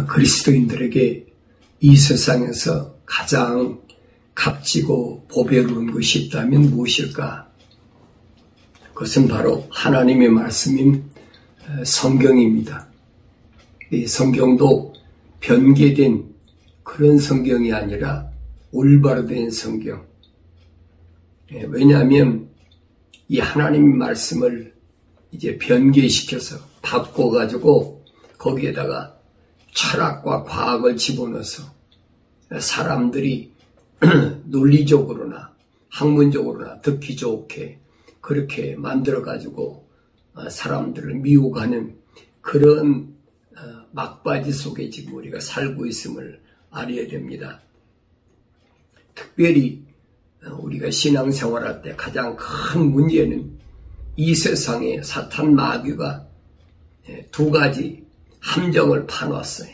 그리스도인들에게 이 세상에서 가장 값지고 보배로운 것이 있다면 무엇일까? 그것은 바로 하나님의 말씀인 성경입니다. 이 성경도 변개된 그런 성경이 아니라 올바로 된 성경. 왜냐하면 이 하나님의 말씀을 이제 변개시켜서 바꿔가지고 거기에다가 철학과 과학을 집어넣어서 사람들이 논리적으로나 학문적으로나 듣기 좋게 그렇게 만들어가지고 사람들을 미혹하는 그런 막바지 속에 지금 우리가 살고 있음을 알아야 됩니다. 특별히 우리가 신앙생활할 때 가장 큰 문제는 이 세상에 사탄 마귀가 두 가지 함정을 파놨어요.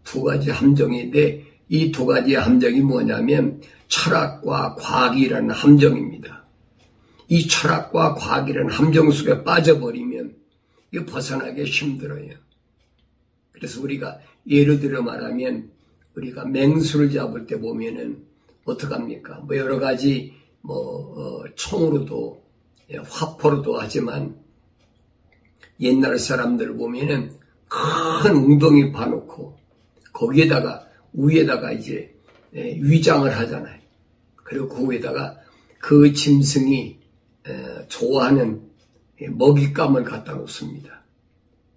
두 가지 함정인데 이 두 가지의 함정이 뭐냐면 철학과 과학이라는 함정입니다. 이 철학과 과학이라는 함정 속에 빠져버리면 이거 벗어나기 힘들어요. 그래서 우리가 예를 들어 말하면 우리가 맹수를 잡을 때 보면은 어떡합니까? 뭐 여러 가지 총으로도 화포로도 하지만 옛날 사람들 보면은 큰 웅덩이 파놓고 거기에다가 위에다가 이제 위장을 하잖아요. 그리고 그 위에다가 그 짐승이 좋아하는 먹잇감을 갖다 놓습니다.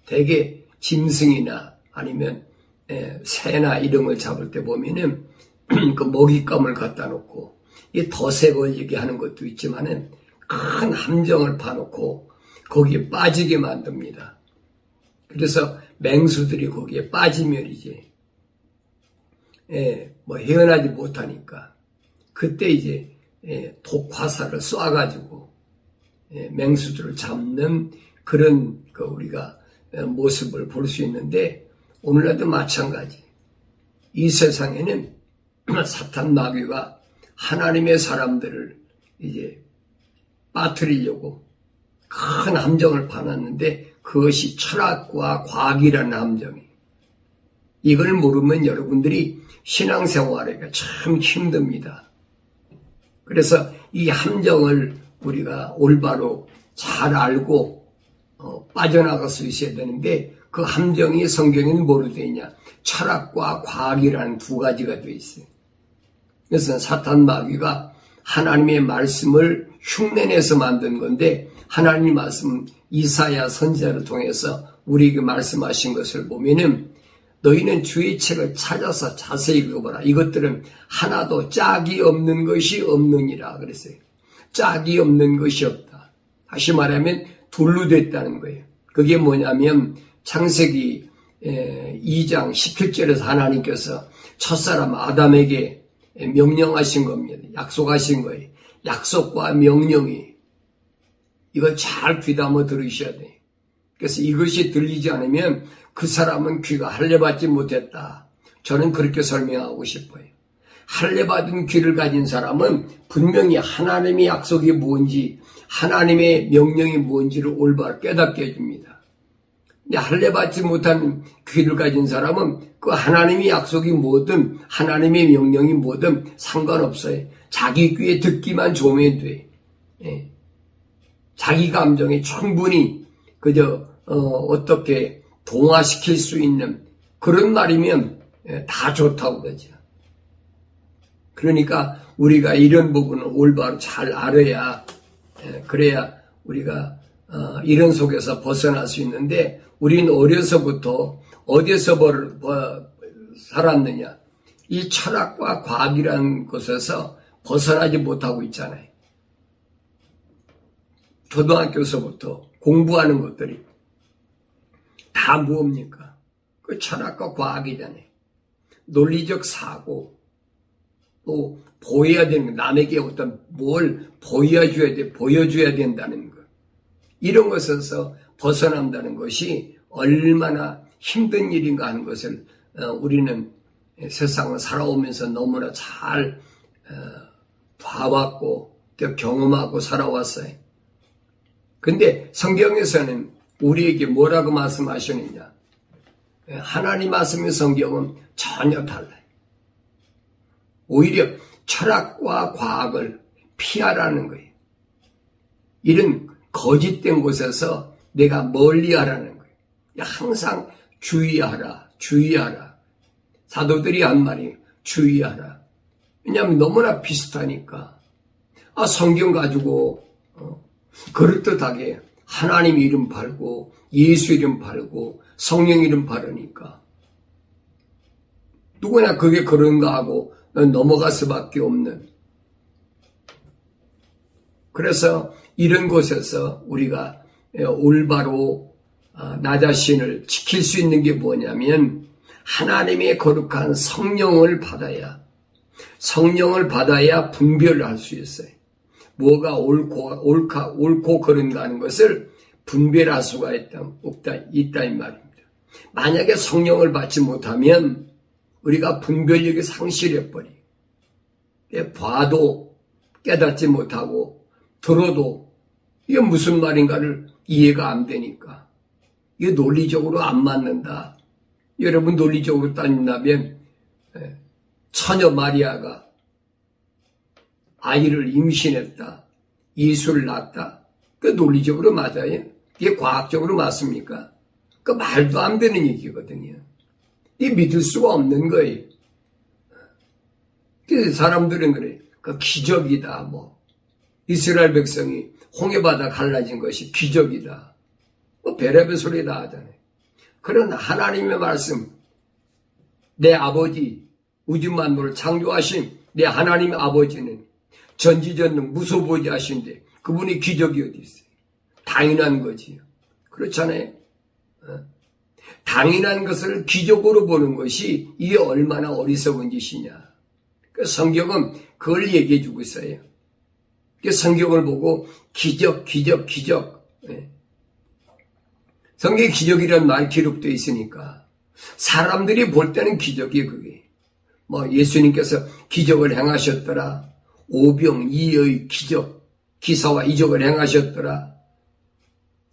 대개 짐승이나 아니면 새나 이런 걸 잡을 때 보면은 그 먹잇감을 갖다 놓고 이 덫에 걸리게 하는 것도 있지만은 큰 함정을 파놓고 거기에 빠지게 만듭니다. 그래서 맹수들이 거기에 빠지면 이제 헤어나지 못하니까 그때 이제 독화살을 쏴가지고 맹수들을 잡는 그런 우리가 모습을 볼 수 있는데 오늘날도 마찬가지. 이 세상에는 사탄 마귀가 하나님의 사람들을 이제 빠뜨리려고 큰 함정을 파놨는데 그것이 철학과 과학이라는 함정이. 이걸 모르면 여러분들이 신앙생활하기가 참 힘듭니다. 그래서 이 함정을 우리가 올바로 잘 알고 빠져나갈 수 있어야 되는데 그 함정이 성경에는 뭐로 되어 있냐? 철학과 과학이라는 두 가지가 되어 있어요. 그래서 사탄 마귀가 하나님의 말씀을 흉내내서 만든 건데 하나님 말씀 이사야 선지자를 통해서 우리에게 말씀하신 것을 보면은 너희는 주의 책을 찾아서 자세히 읽어보라. 이것들은 하나도 짝이 없는 것이 없느니라 그랬어요. 짝이 없는 것이 없다. 다시 말하면 둘로 됐다는 거예요. 그게 뭐냐면 창세기 2장 17절에서 하나님께서 첫사람 아담에게 명령하신 겁니다. 약속하신 거예요. 약속과 명령이 이걸 잘 귀담아 들으셔야 돼요. 그래서 이것이 들리지 않으면 그 사람은 귀가 할례받지 못했다. 저는 그렇게 설명하고 싶어요. 할례받은 귀를 가진 사람은 분명히 하나님의 약속이 뭔지 하나님의 명령이 뭔지를 올바로 깨닫게 해줍니다. 근데 할례받지 못한 귀를 가진 사람은 그 하나님의 약속이 뭐든 하나님의 명령이 뭐든 상관없어요. 자기 귀에 듣기만 좋으면 돼. 자기 감정에 충분히 그저 어떻게 동화시킬 수 있는 그런 말이면 다 좋다고 그러죠. 그러니까 우리가 이런 부분을 올바로 잘 알아야 그래야 우리가 이런 속에서 벗어날 수 있는데 우리는 어려서부터 어디서 살았느냐? 이 철학과 과학이라는 것에서 벗어나지 못하고 있잖아요. 초등학교에서부터 공부하는 것들이 다 뭡니까? 그 철학과 과학이잖아요. 논리적 사고, 또 보여야 되는 거, 남에게 어떤 뭘 보여줘야 된다는 것. 이런 것에서 벗어난다는 것이 얼마나 힘든 일인가 하는 것을 우리는 세상을 살아오면서 너무나 잘 봐왔고 또 경험하고 살아왔어요. 근데 성경에서는 우리에게 뭐라고 말씀하시느냐? 하나님 말씀의 성경은 전혀 달라요. 오히려 철학과 과학을 피하라는 거예요. 이런 거짓된 곳에서 내가 멀리하라는 거예요. 항상 주의하라, 주의하라. 사도들이 한 말이 주의하라. 왜냐하면 너무나 비슷하니까. 성경 가지고 그럴듯하게 하나님 이름 팔고 예수 이름 팔고 성령 이름 바르니까 누구나 그게 그런가 하고 넘어갈 수밖에 없는. 그래서 이런 곳에서 우리가 올바로 나 자신을 지킬 수 있는 게 뭐냐면 하나님의 거룩한 성령을 받아야 분별을 할 수 있어요. 뭐가 옳고 그른가 하는 것을 분별할 수가 있다 이 말입니다. 만약에 성령을 받지 못하면 우리가 분별력이 상실해버려요. 봐도 깨닫지 못하고 들어도 이게 무슨 말인가를 이해가 안 되니까 이게 논리적으로 안 맞는다. 여러분 논리적으로 따진다면 처녀 마리아가 아이를 임신했다. 예수를 낳았다. 그 논리적으로 맞아요? 이게 과학적으로 맞습니까? 그 말도 안 되는 얘기거든요. 이게 믿을 수가 없는 거예요. 그 사람들은 그래. 그 기적이다. 이스라엘 백성이 홍해바다 갈라진 것이 기적이다. 별의별 소리 다 하잖아요. 그런 하나님의 말씀, 내 아버지, 우주 만물을 창조하신 내 하나님의 아버지는 전지전능 무소부지하신데 그분이 기적이 어디 있어요? 당연한 거지요. 그렇잖아요. 당연한 것을 기적으로 보는 것이 이게 얼마나 어리석은 짓이냐. 성경은 그걸 얘기해 주고 있어요. 성경을 보고 기적. 성경에 기적이라는 말 기록되어 있으니까 사람들이 볼 때는 기적이 그게. 예수님께서 기적을 행하셨더라. 오병이의 기적, 기사와 이적을 행하셨더라.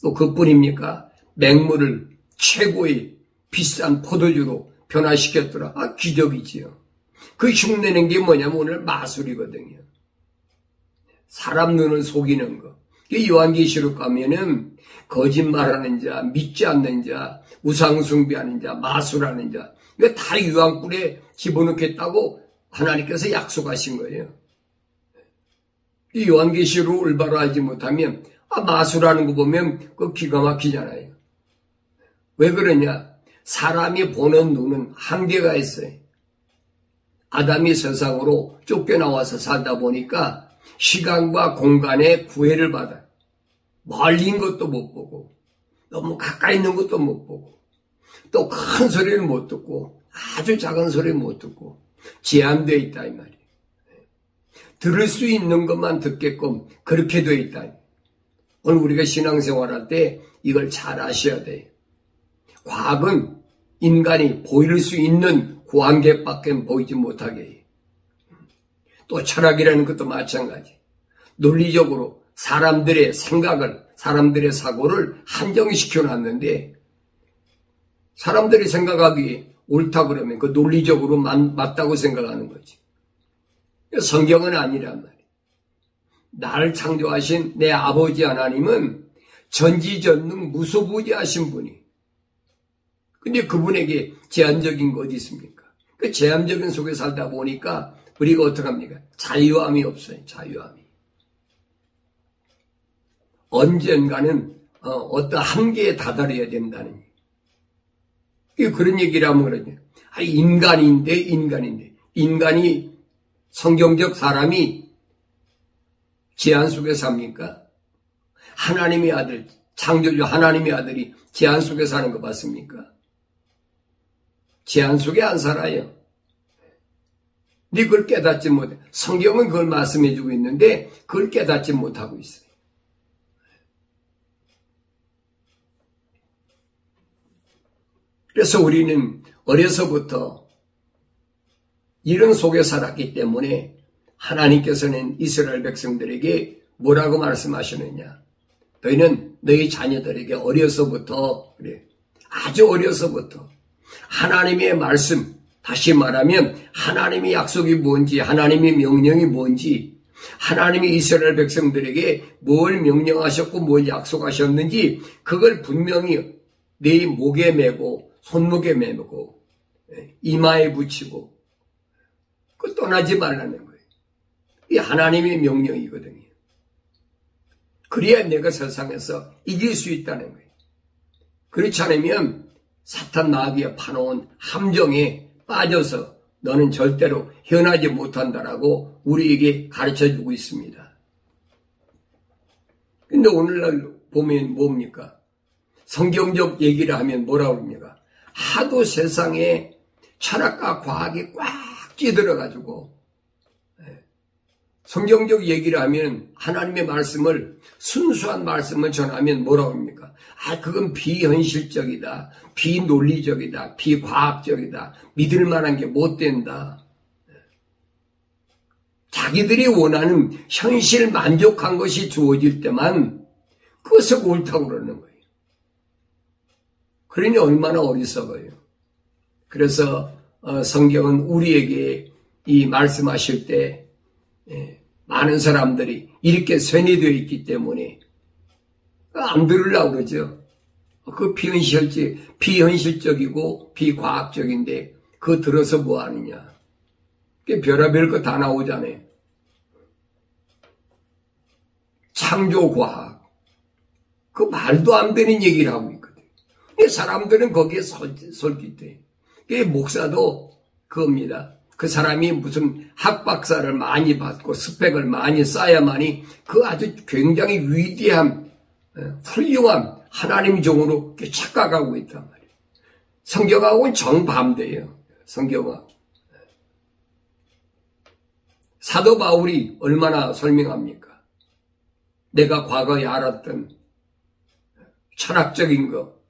또 그뿐입니까? 맹물을 최고의 비싼 포도주로 변화시켰더라. 기적이지요. 그 흉내낸 게 뭐냐면 오늘 마술이거든요. 사람 눈을 속이는 거. 요한계시록 가면은 거짓말하는 자, 믿지 않는 자, 우상숭배하는 자, 마술하는 자, 이거 다 유황불에 집어넣겠다고 하나님께서 약속하신 거예요. 이 요한계시록 올바로 알지 못하면 마술하는 거 보면 그 기가 막히잖아요. 왜 그러냐? 사람이 보는 눈은 한계가 있어요. 아담이 세상으로 쫓겨나와서 살다 보니까 시간과 공간에 구애를 받아요. 멀리 있는 것도 못 보고 너무 가까이 있는 것도 못 보고 또 큰 소리를 못 듣고 아주 작은 소리를 못 듣고 제한되어 있다 이 말이에요. 들을 수 있는 것만 듣게끔 그렇게 되어 있다. 오늘 우리가 신앙생활할 때 이걸 잘 아셔야 돼요. 과학은 인간이 보일 수 있는 고한계밖에 보이지 못하게 해요. 또 철학이라는 것도 마찬가지. 논리적으로 사람들의 생각을, 사람들의 사고를 한정시켜 놨는데 사람들이 생각하기에 옳다 그러면 그 논리적으로 맞다고 생각하는 거지. 성경은 아니란 말이에요. 나를 창조하신 내 아버지 하나님은 전지전능 무소부지하신 분이. 근데 그분에게 제한적인 거 어디 있습니까? 그 제한적인 속에 살다 보니까 우리가 어떡합니까? 자유함이 없어요. 자유함이. 언젠가는 어떤 한계에 다다려야 된다는 얘기. 그런 얘기를 하면 그러죠. 인간이 성경적 사람이 제한 속에 삽니까? 하나님의 아들, 창조주 하나님의 아들이 제한 속에 사는 거 봤습니까? 제한 속에 안 살아요. 근데 그걸 깨닫지 못해. 성경은 그걸 말씀해주고 있는데 그걸 깨닫지 못하고 있어요. 그래서 우리는 어려서부터 이런 속에 살았기 때문에 하나님께서는 이스라엘 백성들에게 뭐라고 말씀하시느냐. 너희는 너희 자녀들에게 어려서부터, 그래, 아주 어려서부터 하나님의 말씀, 다시 말하면 하나님의 약속이 뭔지, 하나님의 명령이 뭔지, 하나님이 이스라엘 백성들에게 뭘 명령하셨고 뭘 약속하셨는지 그걸 분명히 내 목에 메고 손목에 메고 이마에 붙이고 그 떠나지 말라는 거예요. 이게 하나님의 명령이거든요. 그래야 내가 세상에서 이길 수 있다는 거예요. 그렇지 않으면 사탄 마귀가 파놓은 함정에 빠져서 너는 절대로 현하지 못한다라고 우리에게 가르쳐주고 있습니다. 근데 오늘날 보면 뭡니까? 성경적 얘기를 하면 뭐라고 합니까? 하도 세상에 철학과 과학이 꽉 찌들어가지고 성경적 얘기를 하면 하나님의 말씀을 순수한 말씀을 전하면 뭐라고 합니까? 그건 비현실적이다, 비논리적이다, 비과학적이다, 믿을 만한 게 못 된다. 자기들이 원하는 현실 만족한 것이 주어질 때만 그것을 옳다고 그러는 거예요. 그러니 얼마나 어리석어요. 그래서 성경은 우리에게 이 말씀하실 때 많은 사람들이 이렇게 쇠뇌되어 있기 때문에 안 들으려고 그러죠. 그 비현실적이고 비과학적인데 그거 들어서 뭐 하느냐. 별의별 거 다 나오잖아요. 창조과학. 그 말도 안 되는 얘기를 하고 있거든요. 사람들은 거기에 솔깃해. 목사도 그겁니다. 그 사람이 무슨 학박사를 많이 받고 스펙을 많이 쌓아야만이 그 아주 굉장히 위대한 훌륭한 하나님 종으로 착각하고 있단 말이에요. 성경하고는 정반대예요. 성경하고. 사도 바울이 얼마나 설명합니까? 내가 과거에 알았던 철학적인 거,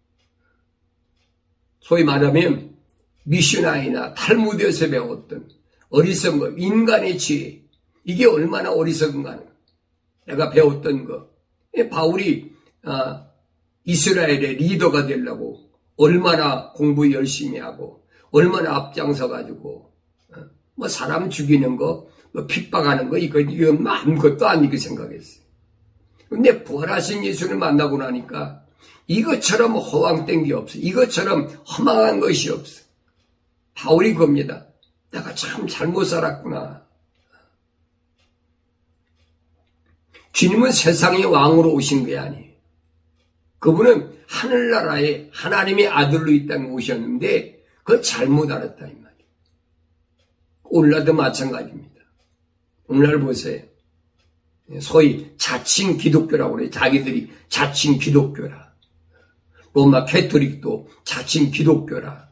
소위 말하면 미슈나이나 탈무드에서 배웠던 어리석은 거, 인간의 지혜, 이게 얼마나 어리석은가. 내가 배웠던 거. 바울이 이스라엘의 리더가 되려고 얼마나 공부 열심히 하고 얼마나 앞장서 가지고 뭐 사람 죽이는 거, 뭐 핍박하는 거 이거 아무것도 아니게 생각했어요. 근데 부활하신 예수를 만나고 나니까 이것처럼 허황된 게 없어. 이것처럼 허망한 것이 없어. 바울이 겁니다. 내가 참 잘못 살았구나. 주님은 세상의 왕으로 오신 게 아니에요. 그분은 하늘나라에 하나님의 아들로 이 땅에 오셨는데 그걸 잘못 알았다 이 말이에요. 오늘날도 마찬가지입니다. 오늘날 보세요. 소위 자칭 기독교라고 그래요. 자기들이 자칭 기독교라. 로마 캐토릭도 자칭 기독교라.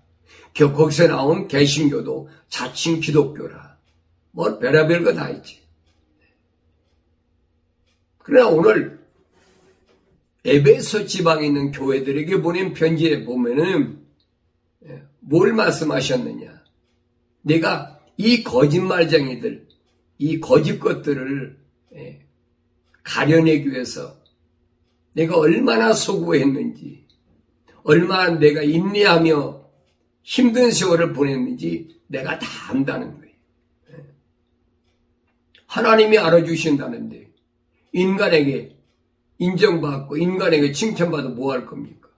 거기서 나온 개신교도 자칭 기독교라. 뭐 별의별 거 다 있지. 그러나 오늘 에베소 지방에 있는 교회들에게 보낸 편지에 보면은 뭘 말씀하셨느냐. 내가 이 거짓말쟁이들, 이 거짓 것들을 가려내기 위해서 내가 얼마나 수고했는지, 얼마나 내가 인내하며 힘든 세월을 보냈는지 내가 다 안다는 거예요. 하나님이 알아주신다는데 인간에게 인정받고 인간에게 칭찬받아 뭐 할 겁니까?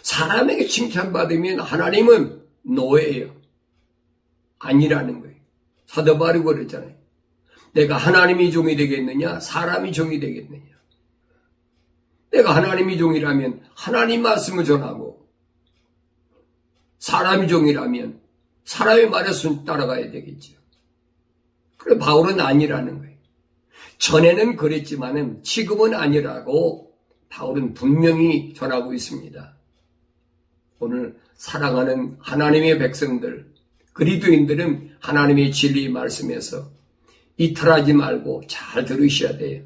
사람에게 칭찬받으면 하나님은 노예예요. 아니라는 거예요. 사도 바울이 그랬잖아요. 내가 하나님이 종이 되겠느냐? 사람이 종이 되겠느냐? 내가 하나님이 종이라면 하나님 말씀을 전하고 사람이 종이라면 사람의 말에 따라가야 되겠죠. 그래 바울은 아니라는 거예요. 전에는 그랬지만은 지금은 아니라고 바울은 분명히 전하고 있습니다. 오늘 사랑하는 하나님의 백성들, 그리스도인들은 하나님의 진리 말씀에서 이탈하지 말고 잘 들으셔야 돼요.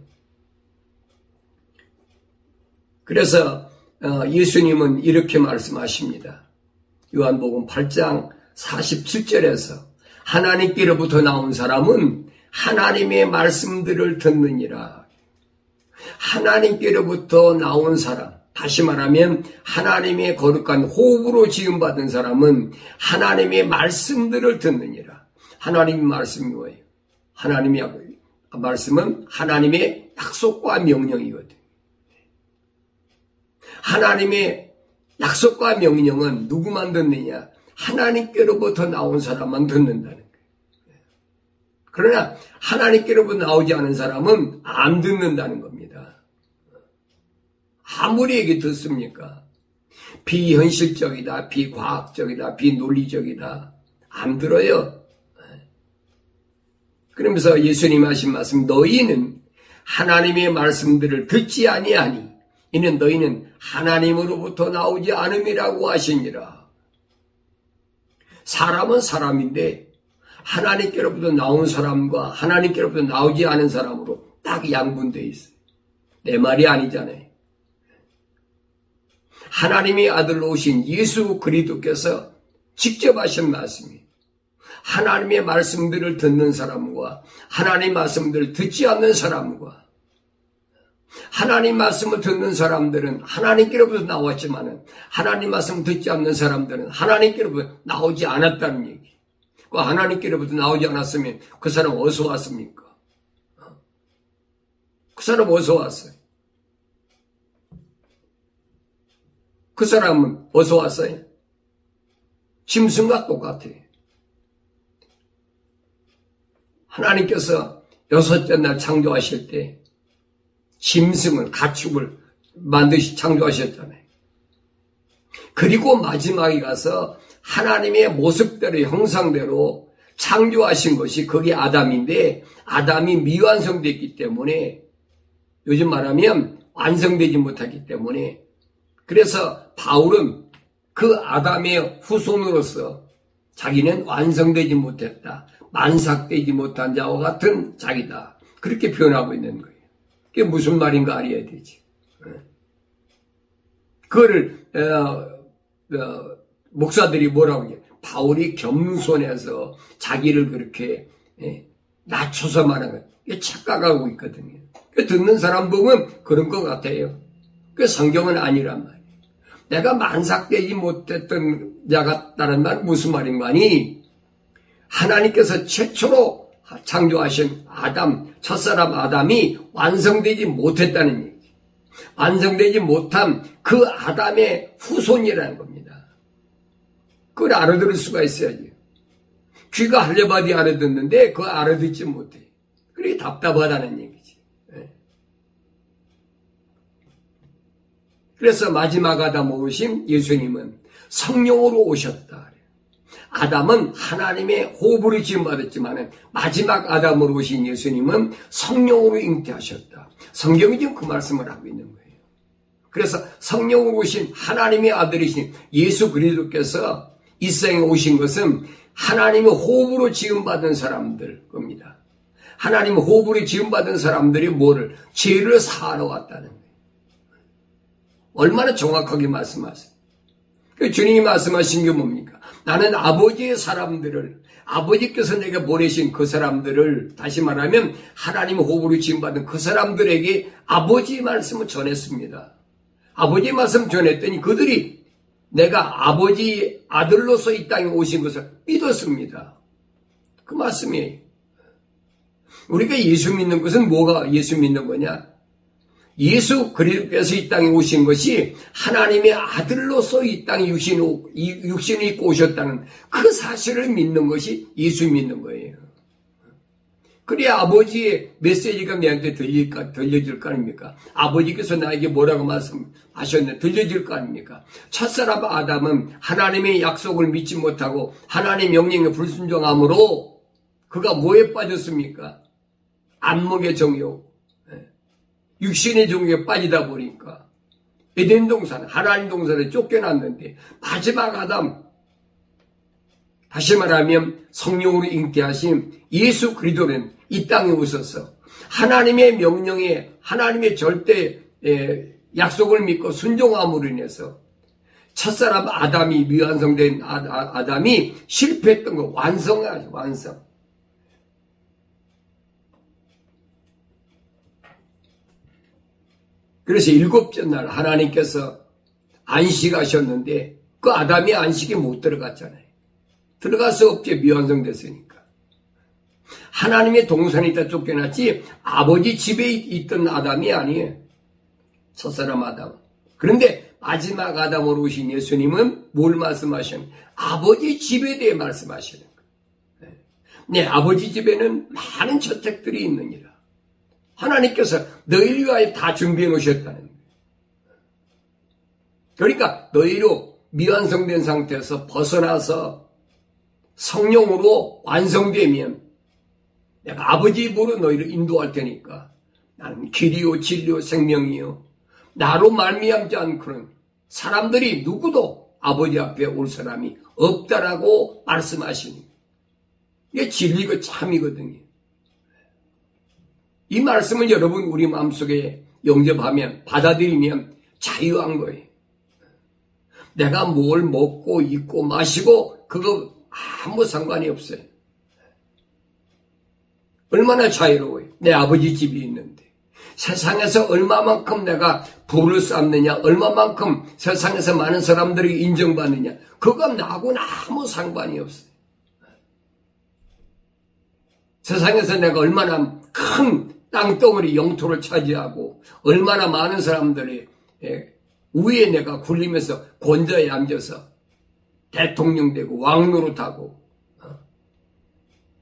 그래서 예수님은 이렇게 말씀하십니다. 요한복음 8장 47절에서 하나님께로부터 나온 사람은 하나님의 말씀들을 듣느니라. 하나님께로부터 나온 사람, 다시 말하면 하나님의 거룩한 호흡으로 지음받은 사람은 하나님의 말씀들을 듣느니라. 하나님의 말씀이 뭐예요? 하나님의 말씀은 하나님의 약속과 명령이거든요. 하나님의 약속과 명령은 누구만 듣느냐? 하나님께로부터 나온 사람만 듣는다는 거예요. 그러나 하나님께로부터 나오지 않은 사람은 안 듣는다는 겁니다. 아무리 얘기 듣습니까? 비현실적이다, 비과학적이다, 비논리적이다. 안 들어요. 그러면서 예수님 하신 말씀, 너희는 하나님의 말씀들을 듣지 아니하니 이는 너희는 하나님으로부터 나오지 않음이라고 하시니라. 사람은 사람인데 하나님께로부터 나온 사람과 하나님께로부터 나오지 않은 사람으로 딱 양분되어 있어요. 내 말이 아니잖아요. 하나님의 아들로 오신 예수 그리스도께서 직접 하신 말씀이 하나님의 말씀들을 듣는 사람과 하나님의 말씀들을 듣지 않는 사람과 하나님 말씀을 듣는 사람들은 하나님께로부터 나왔지만은 하나님 말씀을 듣지 않는 사람들은 하나님께로부터 나오지 않았다는 얘기. 그 하나님께로부터 나오지 않았으면 그 사람 어디서 왔습니까? 그 사람 어디서 왔어요? 그 사람은 어디서 왔어요? 짐승과 똑같아요. 하나님께서 여섯째 날 창조하실 때 짐승을, 가축을 만드시 창조하셨잖아요. 그리고 마지막에 가서 하나님의 모습대로 형상대로 창조하신 것이 그게 아담인데 아담이 미완성됐기 때문에 요즘 말하면 완성되지 못하기 때문에 그래서 바울은 그 아담의 후손으로서 자기는 완성되지 못했다. 만삭되지 못한 자와 같은 자기다. 그렇게 표현하고 있는 거예요. 그게 무슨 말인가 알아야 되지. 그거를 목사들이 뭐라고 해요? 바울이 겸손해서 자기를 그렇게 낮춰서 말하는 거예요. 이게 착각하고 있거든요. 듣는 사람 보면 그런 것 같아요. 그 성경은 아니란 말이에요. 내가 만삭되지 못했던 자 같다는 말은 무슨 말인가 하니 하나님께서 최초로 창조하신 아담, 첫사람 아담이 완성되지 못했다는 얘기. 완성되지 못한 그 아담의 후손이라는 겁니다. 그걸 알아들을 수가 있어야지. 귀가 할려바디 알아듣는데 그거 알아듣지 못해. 그게 답답하다는 얘기지. 그래서 마지막 아담으로 오신 예수님은 성령으로 오셨다. 아담은 하나님의 호흡으로 지음받았지만 마지막 아담으로 오신 예수님은 성령으로 잉태하셨다. 성경이 지금 그 말씀을 하고 있는 거예요. 그래서 성령으로 오신 하나님의 아들이신 예수 그리스도께서 이 세상에 오신 것은 하나님의 호흡으로 지음받은 사람들 겁니다. 하나님의 호흡으로 지음받은 사람들이 뭐를? 죄를 사하러 왔다는 거예요. 얼마나 정확하게 말씀하세요. 주님이 말씀하신 게 뭡니까? 나는 아버지의 사람들을, 아버지께서 내게 보내신 그 사람들을, 다시 말하면 하나님의 호흡으로 지음받은 그 사람들에게 아버지의 말씀을 전했습니다. 아버지의 말씀 전했더니 그들이 내가 아버지의 아들로서 이 땅에 오신 것을 믿었습니다. 그 말씀이에요. 우리가 예수 믿는 것은 뭐가 예수 믿는 거냐? 예수 그리스도께서 이 땅에 오신 것이 하나님의 아들로서 이 땅에 육신을 입고 오셨다는 그 사실을 믿는 것이 예수 믿는 거예요. 그래야 아버지의 메시지가 내한테 들려질 거 아닙니까? 아버지께서 나에게 뭐라고 말씀하셨는데 들려질 거 아닙니까? 첫사람 아담은 하나님의 약속을 믿지 못하고 하나님의 명령에 불순종함으로 그가 뭐에 빠졌습니까? 안목의 정욕. 육신의 종에 빠지다 보니까 에덴 동산, 하나님 동산에 쫓겨났는데 마지막 아담, 다시 말하면 성령으로 잉태하신 예수 그리스도는 이 땅에 오셔서 하나님의 명령에 하나님의 절대 약속을 믿고 순종함으로 인해서 첫사람 아담이 미완성된 아담이 실패했던 거 완성하죠. 완성. 그래서 7째 날 하나님께서 안식하셨는데 그 아담이 안식에 못 들어갔잖아요. 들어갈 수 없게 미완성됐으니까. 하나님의 동산에 있다 쫓겨났지 아버지 집에 있던 아담이 아니에요. 첫사람 아담. 그런데 마지막 아담으로 오신 예수님은 뭘 말씀하셨냐? 아버지 집에 대해 말씀하시는 거예요. 내 아버지 집에는 많은 저택들이 있느니라. 하나님께서 너희를 위하여 다 준비해 놓으셨다는 거예요. 그러니까 너희로 미완성된 상태에서 벗어나서 성령으로 완성되면 내가 아버지 입으로 너희를 인도할 테니까 나는 길이요 진리요 생명이요 나로 말미암지 않고는 사람들이 누구도 아버지 앞에 올 사람이 없다라고 말씀하시니 이게 진리고 참이거든요. 이 말씀을 여러분 우리 마음속에 영접하면 받아들이면 자유한 거예요. 내가 뭘 먹고 입고 마시고 그거 아무 상관이 없어요. 얼마나 자유로워요. 내 아버지 집이 있는데 세상에서 얼마만큼 내가 부를 쌓느냐 얼마만큼 세상에서 많은 사람들이 인정받느냐 그건 나하고는 아무 상관이 없어요. 세상에서 내가 얼마나 큰 땅덩어리 영토를 차지하고 얼마나 많은 사람들이 위에 내가 굴리면서 권좌에 앉아서 대통령 되고 왕노릇하고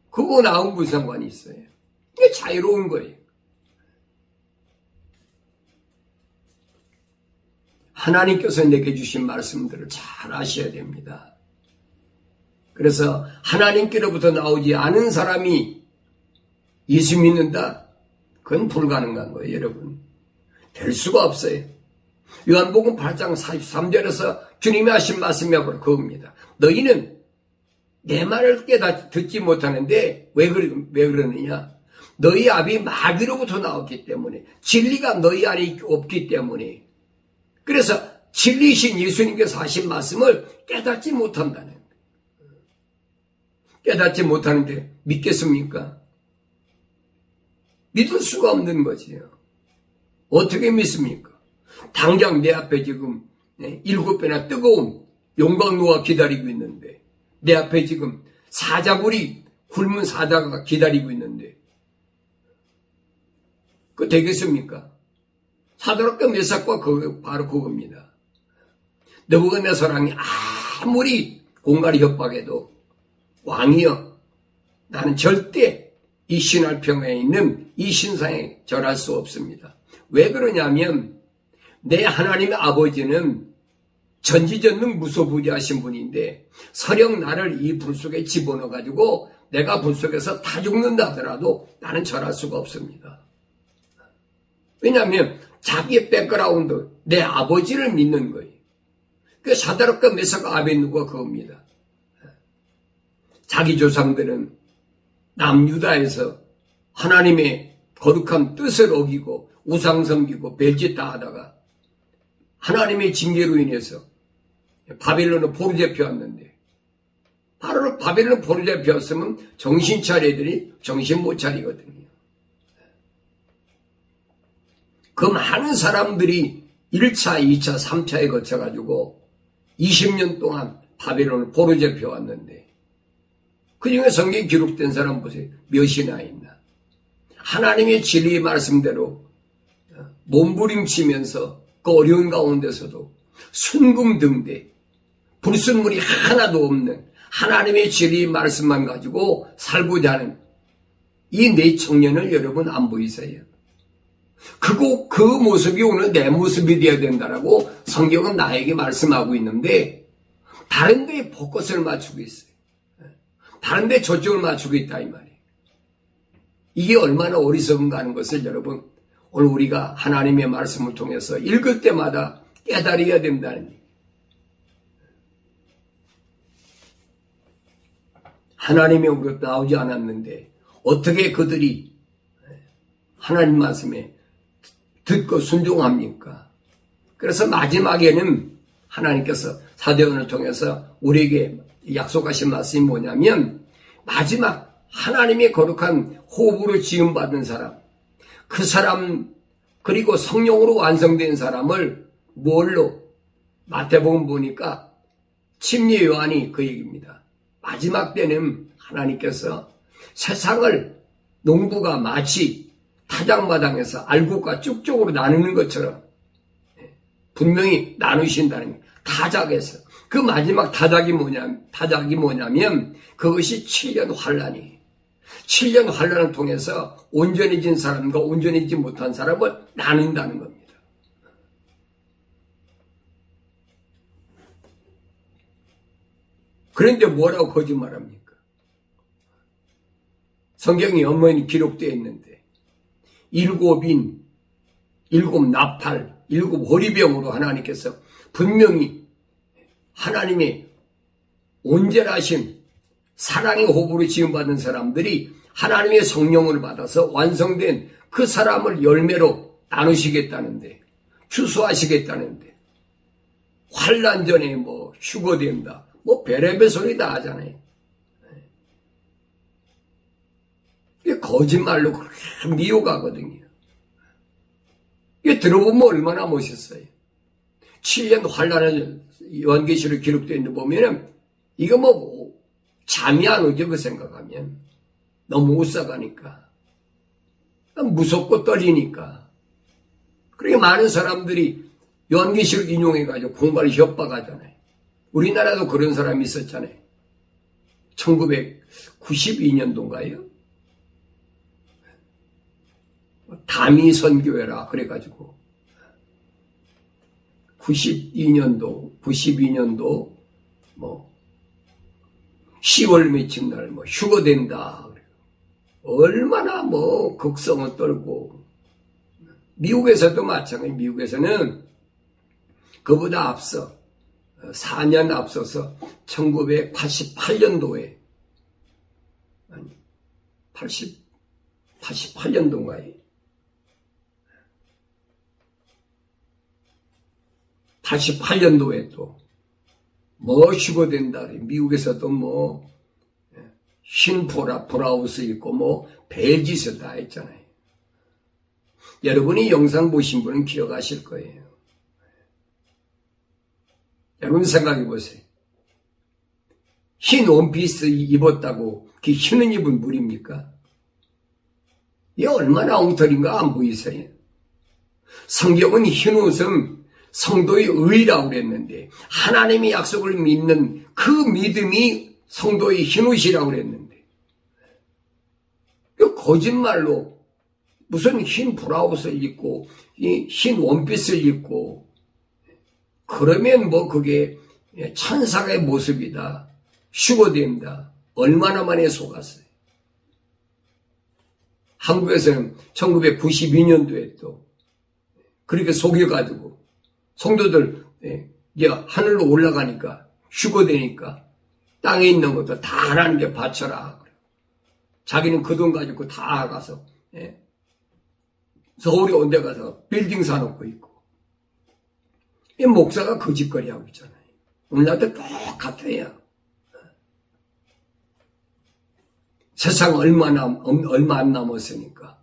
그거 나하고 무슨 상관이 있어요. 이게 자유로운 거예요. 하나님께서 내게 주신 말씀들을 잘 아셔야 됩니다. 그래서 하나님께로부터 나오지 않은 사람이 예수 믿는다? 그건 불가능한 거예요, 여러분. 될 수가 없어요. 요한복음 8장 43절에서 주님이 하신 말씀이 바로 그겁니다. 너희는 내 말을 듣지 못하는데 왜 그러느냐? 너희 아비 마귀로부터 나왔기 때문에 진리가 너희 안에 없기 때문에 그래서 진리신 예수님께서 하신 말씀을 깨닫지 못한다는 거예요. 깨닫지 못하는데 믿겠습니까? 믿을 수가 없는 거지요. 어떻게 믿습니까? 당장 내 앞에 지금 7배나 뜨거운 용광로가 기다리고 있는데 내 앞에 지금 사자굴이 굶은 사자가 기다리고 있는데 그거 되겠습니까? 사드락과 메삭과 바로 그겁니다. 느부갓네살왕이 아무리 공갈이 협박해도 왕이여 나는 절대 이 신할평에 있는 이 신상에 절할 수 없습니다. 왜 그러냐면 내 하나님의 아버지는 전지전능 무소부지하신 분인데 설령 나를 이 불 속에 집어넣어가지고 내가 불 속에서 다 죽는다 하더라도 나는 절할 수가 없습니다. 왜냐하면 자기의 백그라운드 내 아버지를 믿는 거예요. 그 사드락과 메삭과 아벳느고가 그겁니다. 자기 조상들은 남유다에서 하나님의 거룩한 뜻을 어기고 우상 섬기고 별짓 다 하다가 하나님의 징계로 인해서 바벨론을 포로 잡혀왔는데 바로 바벨론 포로 잡혀왔으면 정신 차려야더니 정신 못 차리거든요. 그 많은 사람들이 1차, 2차, 3차에 거쳐가지고 20년 동안 바벨론을 포로 잡혀왔는데 그중에 성경에 기록된 사람 보세요. 몇이나 있나. 하나님의 진리의 말씀대로 몸부림치면서 그 어려운 가운데서도 순금등대 불순물이 하나도 없는 하나님의 진리의 말씀만 가지고 살고자 하는 이 네 청년을 여러분 안 보이세요? 그 모습이 오늘 내 모습이 되어야 된다라고 성경은 나에게 말씀하고 있는데 다른 데에 포커스를 맞추고 있어요. 다른 데 초점을 맞추고 있다 이 말이에요. 이게 얼마나 어리석은가 하는 것을 여러분 오늘 우리가 하나님의 말씀을 통해서 읽을 때마다 깨달아야 된다는 얘기예요. 하나님의 우리가 나오지 않았는데 어떻게 그들이 하나님 말씀에 듣고 순종합니까? 그래서 마지막에는 하나님께서 사도행전을 통해서 우리에게 약속하신 말씀이 뭐냐면 마지막 하나님의 거룩한 호흡으로 지음받은 사람 그 사람 그리고 성령으로 완성된 사람을 뭘로? 마태복음 보니까 침례 요한이 그 얘기입니다. 마지막 때는 하나님께서 세상을 농부가 마치 타작마당에서 알곡과 쭉쪽으로 나누는 것처럼 분명히 나누신다는 거예요. 타작에서. 그 마지막 타작이 뭐냐면 그것이 7년 환란이에요. 7년 환란을 통해서 온전해진 사람과 온전해지지 못한 사람을 나눈다는 겁니다. 그런데 뭐라고 거짓말합니까? 성경이 엄연히 기록되어 있는데 7인, 7나팔, 7호리병으로 하나님께서 분명히 하나님의 온전하신 사랑의 호흡으로 지음받은 사람들이 하나님의 성령을 받아서 완성된 그 사람을 열매로 나누시겠다는데, 추수하시겠다는데, 환난 전에 뭐 휴거된다, 뭐 별의별 소리 다 하잖아요. 이게 거짓말로 그렇게 미혹하거든요. 이게 들어보면 얼마나 멋있어요. 7년 환란을 요한계시록 기록되어 있는 거 보면은 이거 뭐 잠이 안 오죠. 그 생각하면 너무 우싹하니까 무섭고 떨리니까. 그렇게 많은 사람들이 요한계시록 인용해가지고 공부를 협박하잖아요. 우리나라도 그런 사람이 있었잖아요. 1992년도인가요? 다미 선교회라 그래가지고 92년도 뭐 10월 며칠 날 뭐 휴거된다. 얼마나 뭐 극성을 떨고. 미국에서도 마찬가지. 미국에서는 그보다 앞서 4년 앞서서 1988년도에 88년도인가요? 88년도에 또 뭐 휴거된다. 미국에서도 뭐 흰 브라우스 입고 뭐 별짓을 다 했잖아요. 여러분이 영상 보신 분은 기억하실 거예요. 여러분 생각해 보세요. 흰 원피스 입었다고 그 흰 옷 입은 무리입니까? 이게 얼마나 엉터리인가 안 보이세요? 성경은 흰 옷은 성도의 의라고 그랬는데 하나님의 약속을 믿는 그 믿음이 성도의 흰 옷이라고 그랬는데 거짓말로 무슨 흰 브라우스를 입고 흰 원피스를 입고 그러면 뭐 그게 천사의 모습이다. 휴거된다. 얼마나 만에 속았어요. 한국에서는 1992년도에 또 그렇게 속여가지고 성도들 이제 하늘로 올라가니까 휴거되니까 땅에 있는 것도 다 하나님께 바쳐라. 자기는 그 돈 가지고 다 가서 서울에 온 데 가서 빌딩 사놓고 있고. 이 목사가 거짓거리 하고 있잖아요. 우리나라도 똑같아요. 세상 얼마 안 남았으니까.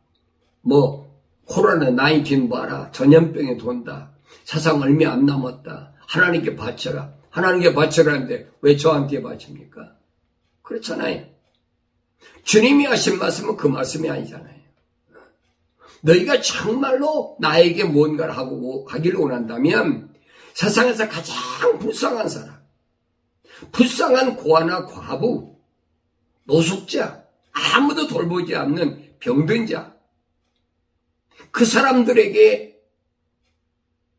뭐 코로나19 봐라. 전염병에 돈다. 세상 얼마 안 남았다. 하나님께 바쳐라. 하나님께 바쳐라는데 왜 저한테 바칩니까? 그렇잖아요. 주님이 하신 말씀은 그 말씀이 아니잖아요. 너희가 정말로 나에게 뭔가를 하기를 원한다면 세상에서 가장 불쌍한 사람, 불쌍한 고아나 과부, 노숙자, 아무도 돌보지 않는 병든 자, 그 사람들에게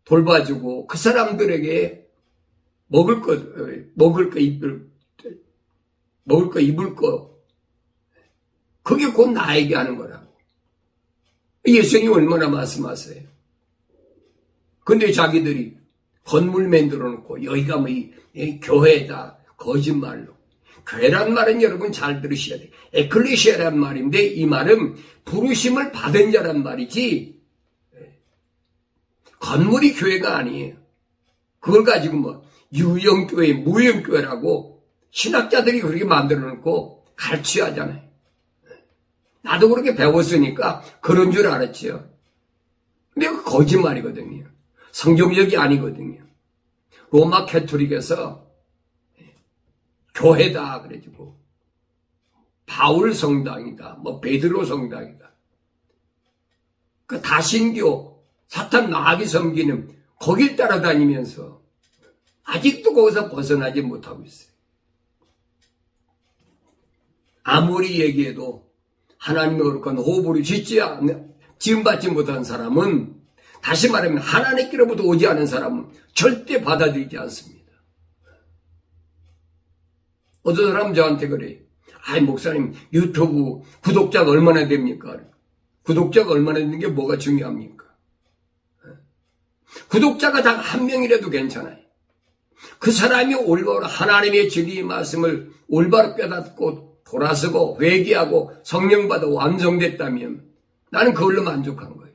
돌봐주고 그 사람들에게 먹을 거 입을 거 그게 곧 나에게 하는 거라고. 예수님이 얼마나 말씀하세요. 근데 자기들이 건물 만들어 놓고 여기가 뭐 교회다. 거짓말로. 교회란 말은 여러분 잘 들으셔야 돼요. 에클레시아란 말인데 이 말은 부르심을 받은 자란 말이지 건물이 교회가 아니에요. 그걸 가지고 뭐 유형교회, 무형교회라고 신학자들이 그렇게 만들어 놓고 가르치하잖아요. 나도 그렇게 배웠으니까 그런 줄 알았지요. 근데 그 거짓말이거든요. 성경적이 아니거든요. 로마 캐토릭에서 교회다 그래가지고 바울 성당이다, 뭐 베드로 성당이다. 그 다신교 사탄 마귀 섬기는 거길 따라다니면서 아직도 거기서 벗어나지 못하고 있어요. 아무리 얘기해도 하나님의 거룩한 호흡으로 지음받지 못한 사람은, 다시 말하면 하나님께로부터 오지 않은 사람은 절대 받아들이지 않습니다. 어떤 사람은 저한테 그래요. 아이 목사님 유튜브 구독자가 얼마나 됩니까? 구독자가 얼마나 되는 게 뭐가 중요합니까? 구독자가 단 한 명이라도 괜찮아요. 그 사람이 올바로 하나님의 진리의 말씀을 올바로 깨닫고 돌아서고 회개하고 성령받아 완성됐다면 나는 그걸로 만족한 거예요.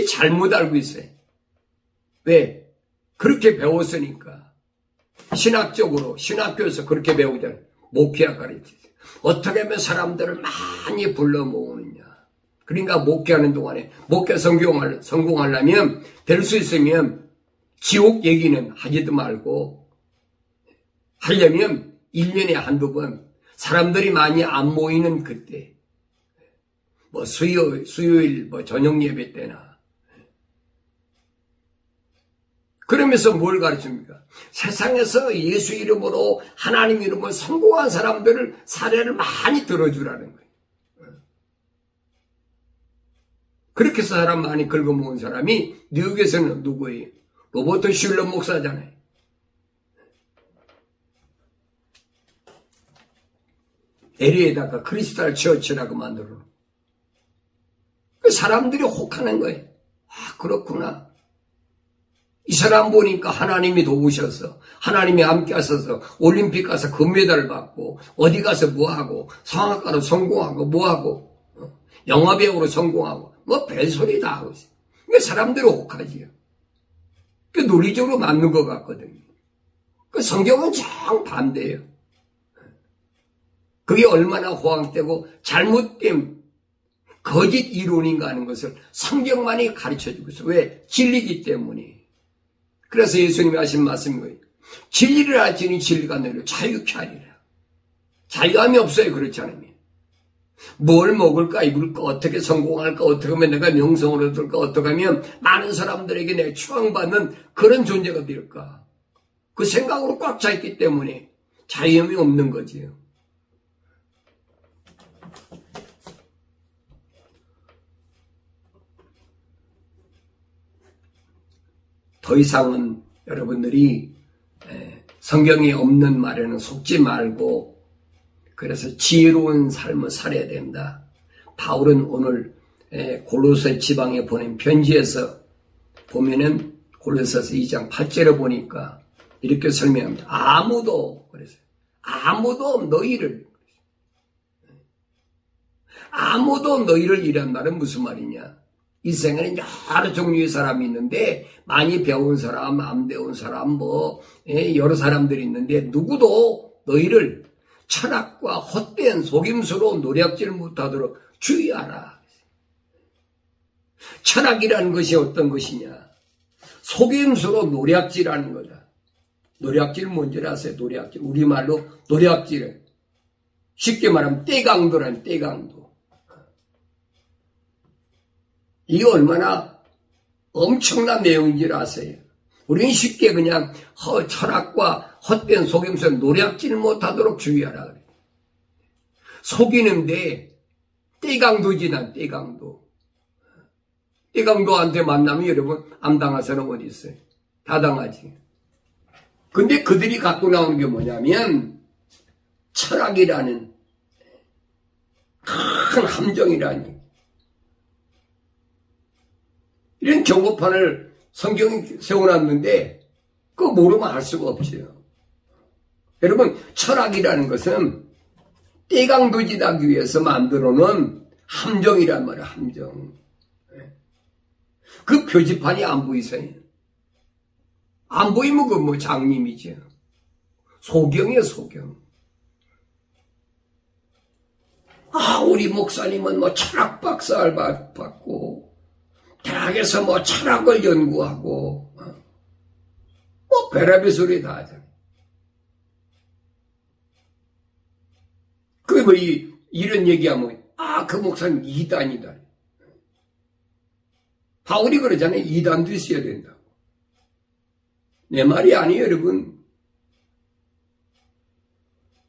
잘못 알고 있어요. 왜? 그렇게 배웠으니까. 신학적으로 신학교에서 그렇게 배우잖아요. 목회학 가르치죠. 어떻게 하면 사람들을 많이 불러 모으느냐. 그러니까 목회하는 동안에 목회 성공하려면 될 수 있으면 지옥 얘기는 하지도 말고 하려면 1년에 한두 번 사람들이 많이 안 모이는 그때 뭐 수요일 뭐 저녁 예배 때나 그러면서 뭘 가르칩니까? 세상에서 예수 이름으로 하나님 이름으로 성공한 사람들을 사례를 많이 들어주라는 거예요. 그렇게 해서 사람 많이 긁어모은 사람이 뉴욕에서는 누구예요? 로버트 슐러 목사잖아요. LA에다가 크리스탈 처치라고 만들어. 사람들이 혹하는 거예요. 아, 그렇구나. 이 사람 보니까 하나님이 도우셔서 하나님이 함께 하셔서 올림픽 가서 금메달을 받고 어디 가서 뭐하고 성악가로 성공하고 뭐하고 영화배우로 성공하고 뭐 별소리 다 하고 있어요. 그러니까 사람들이 혹하지요. 그 논리적으로 맞는 것 같거든요. 그 성경은 정반대예요. 그게 얼마나 호황되고 잘못된 거짓 이론인가 하는 것을 성경만이 가르쳐주고 있어요. 왜? 진리이기 때문에. 그래서 예수님이 하신 말씀이 뭐예요? 진리를 알지니 진리가 너희를 자유케 하리라. 자유함이 없어요. 그렇지 않으면. 뭘 먹을까 입을까 어떻게 성공할까 어떻게 하면 내가 명성을 얻을까 어떻게 하면 많은 사람들에게 내가 추앙받는 그런 존재가 될까. 그 생각으로 꽉 차 있기 때문에 자유함이 없는 거지요. 더 이상은 여러분들이 성경에 없는 말에는 속지 말고 그래서 지혜로운 삶을 살아야 된다. 바울은 오늘 골로새 지방에 보낸 편지에서 보면은 골로새서 2장 8절에 보니까 이렇게 설명합니다. 아무도 너희를 이란 말은 무슨 말이냐? 이 생에는 여러 종류의 사람이 있는데 많이 배운 사람, 안 배운 사람, 여러 사람들이 있는데 누구도 너희를 철학과 헛된 속임수로 노략질 못하도록 주의하라. 철학이라는 것이 어떤 것이냐? 속임수로 노략질하는 거다. 노략질 뭔지 아세요? 노략질. 우리말로 노략질. 쉽게 말하면 떼강도란 떼강도. 이게 얼마나 엄청난 내용인지 아세요? 우리는 쉽게 그냥 철학과 헛된 속임수 노략질 못하도록 주의하라 그래요. 속이는데 떼강도지 난 떼강도. 떼강도한테 만나면 여러분 안 당할 사람 어디 있어요? 다 당하지. 근데 그들이 갖고 나오는 게 뭐냐면 철학이라는 큰 함정이라니. 이런 경고판을 성경이 세워놨는데 그거 모르면 알 수가 없죠. 여러분 철학이라는 것은 떼강도질하기 위해서 만들어놓은 함정이란 말이에요. 함정. 그 표지판이 안 보이세요? 안 보이면 그 장님이죠. 소경이에요. 소경. 우리 목사님은 철학 박사를 받고 대학에서 뭐 철학을 연구하고, 뭐 별의별 소리 다 하잖아요. 그 뭐 이런 얘기하면, 그 목사님 이단이다. 바울이 그러잖아요. 이단도 있어야 된다고. 내 말이 아니에요, 여러분.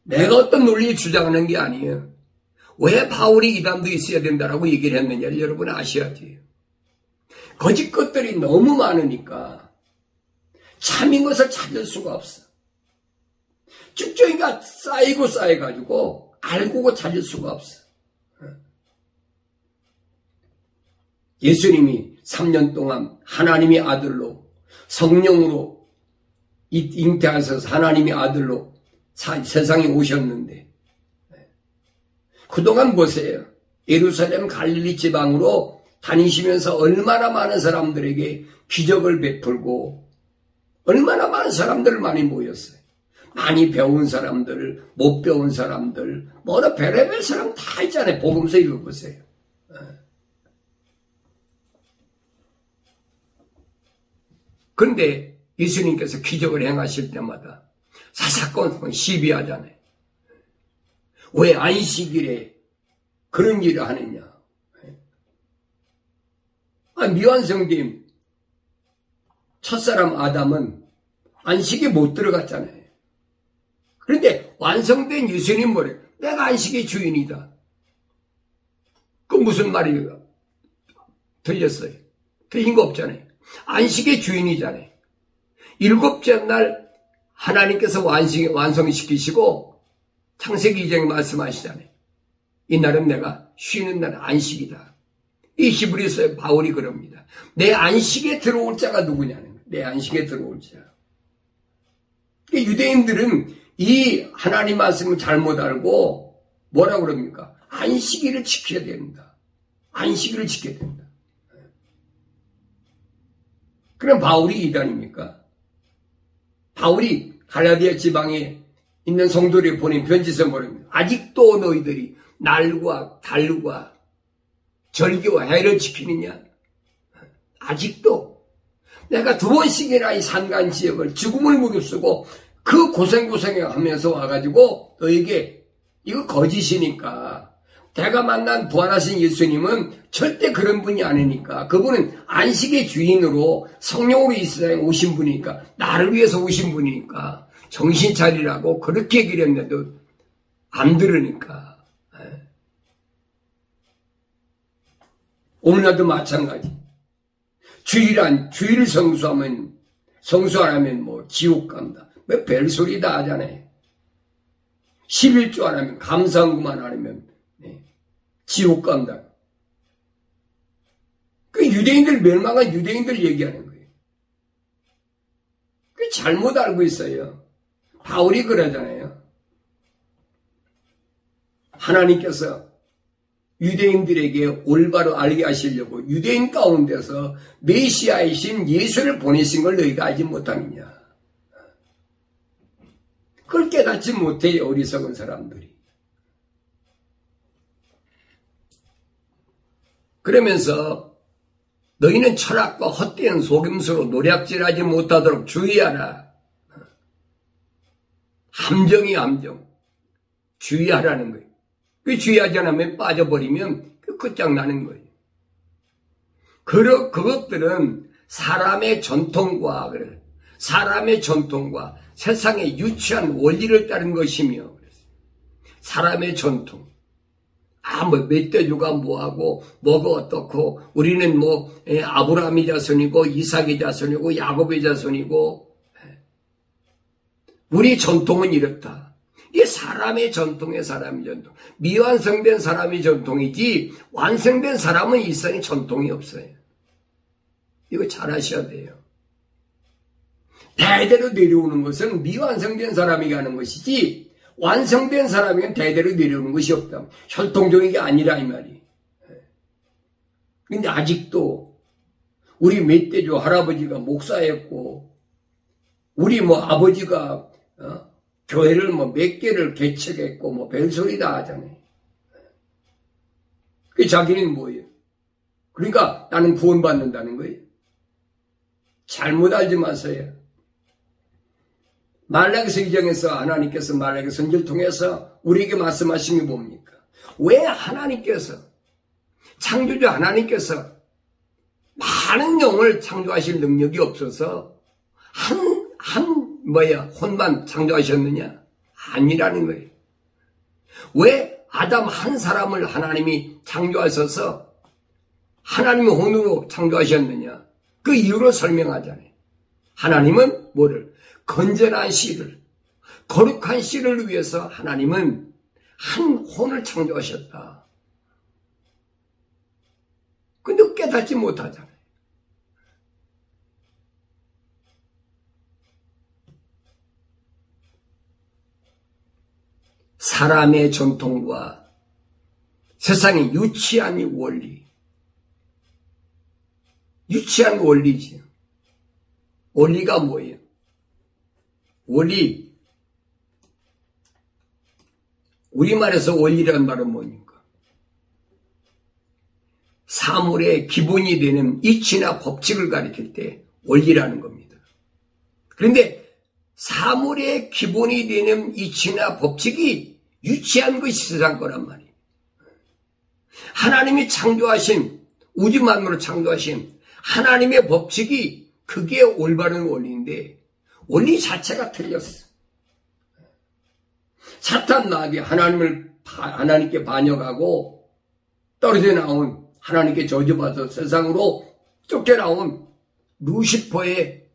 내가 어떤 논리에 주장하는 게 아니에요. 왜 바울이 이단도 있어야 된다라고 얘기를 했느냐를 여러분 아셔야지. 거짓 것들이 너무 많으니까 참인 것을 찾을 수가 없어. 쭉저기가 쌓이고 쌓여가지고 알고 찾을 수가 없어. 예수님이 3년 동안 하나님의 아들로 성령으로 잉태하셔서 하나님의 아들로 세상에 오셨는데 그동안 보세요. 예루살렘 갈릴리 지방으로 다니시면서 얼마나 많은 사람들에게 기적을 베풀고 얼마나 많은 사람들 많이 모였어요. 많이 배운 사람들, 못 배운 사람들, 뭐나 별의별 사람 다 있잖아요. 복음서 읽어보세요. 그런데 예수님께서 기적을 행하실 때마다 사사건 시비하잖아요. 왜 안식일에 그런 일을 하느냐. 미완성된 첫사람 아담은 안식에 못 들어갔잖아요. 그런데 완성된 예수님 뭐래요? 내가 안식의 주인이다. 그 무슨 말이에요? 틀렸어요. 틀린 거 없잖아요. 안식의 주인이잖아요. 일곱째 날 하나님께서 완성시키시고 창세기 2장에 말씀하시잖아요. 이날은 내가 쉬는 날 안식이다. 이 히브리서에 바울이 그럽니다. 내 안식에 들어올 자가 누구냐는 거예요. 내 안식에 들어올 자. 유대인들은 이 하나님 말씀을 잘못 알고 뭐라고 그럽니까? 안식일을 지켜야 된다. 안식일을 지켜야 된다. 그럼 바울이 이단입니까? 바울이 갈라디아 지방에 있는 성도들이 보낸 편지에서 뭐랍니까? 아직도 너희들이 날과 달과 절기와 해를 지키느냐? 아직도 내가 2번씩이나 이 산간 지역을 죽음을 무릅쓰고 그 고생하면서 와가지고 너에게 이거 거짓이니까 내가 만난 부활하신 예수님은 절대 그런 분이 아니니까 그분은 안식의 주인으로 성령으로 이 세상에 오신 분이니까 나를 위해서 오신 분이니까 정신 차리라고 그렇게 얘기를 했는데도 안 들으니까 오늘날도 마찬가지. 주일을 성수하면 뭐 지옥 간다. 왜 별소리 다 하잖아요. 11조 안 하면 감사한구만 안 하면 지옥 간다. 그 유대인들 멸망한 유대인들 얘기하는 거예요. 그 잘못 알고 있어요. 바울이 그러잖아요. 하나님께서 유대인들에게 올바로 알게 하시려고 유대인 가운데서 메시아이신 예수를 보내신 걸 너희가 알지 못하느냐. 그걸 깨닫지 못해요. 어리석은 사람들이. 그러면서 너희는 철학과 헛된 속임수로 노략질하지 못하도록 주의하라. 함정이 함정. 주의하라는 거예요. 그 주의하지 않으면 빠져버리면 끝장나는 거예요. 그것들은 사람의 전통과 세상의 유치한 원리를 따른 것이며 사람의 전통. 멧돼지가 뭐하고 뭐가 어떻고 우리는 아브라함의 자손이고 이삭의 자손이고 야곱의 자손이고 우리 전통은 이렇다. 이게 사람의 전통의 사람의 전통. 미완성된 사람의 전통이지 완성된 사람은 이 세상에 전통이 없어요. 이거 잘 아셔야 돼요. 대대로 내려오는 것은 미완성된 사람이 하는 것이지 완성된 사람에게는 대대로 내려오는 것이 없다. 혈통적인 게 아니라 이 말이. 근데 아직도 우리 멧돼지 할아버지가 목사였고 우리 아버지가 교회를 몇 개를 개척했고 별소리 다 하잖아요. 그 자기는 뭐예요? 그러니까 나는 구원받는다는 거예요. 잘못 알지 마세요. 말라기서 2장에서 하나님께서 말라기 선지를 통해서 우리에게 말씀하신 게 뭡니까? 왜 하나님께서, 창조주 하나님께서 많은 영을 창조하실 능력이 없어서 혼만 창조하셨느냐? 아니라는 거예요. 왜 아담 한 사람을 하나님이 창조하셔서 하나님의 혼으로 창조하셨느냐? 그 이유로 설명하잖아요. 하나님은 뭐를? 건전한 씨를, 거룩한 씨를 위해서 하나님은 한 혼을 창조하셨다. 근데 깨닫지 못하잖아요. 사람의 전통과 세상의 유치한 원리, 유치한 원리지요. 원리가 뭐예요? 원리, 우리말에서 원리라는 말은 뭡니까? 사물의 기본이 되는 이치나 법칙을 가리킬 때 원리라는 겁니다. 그런데 사물의 기본이 되는 이치나 법칙이 유치한 것이 세상 거란 말이에요. 하나님이 창조하신, 우주 만물을 창조하신 하나님의 법칙이 그게 올바른 원리인데 원리 자체가 틀렸어. 사탄 마귀 하나님께 반역하고 떨어져 나온, 하나님께 저주받아 세상으로 쫓겨나온 루시퍼의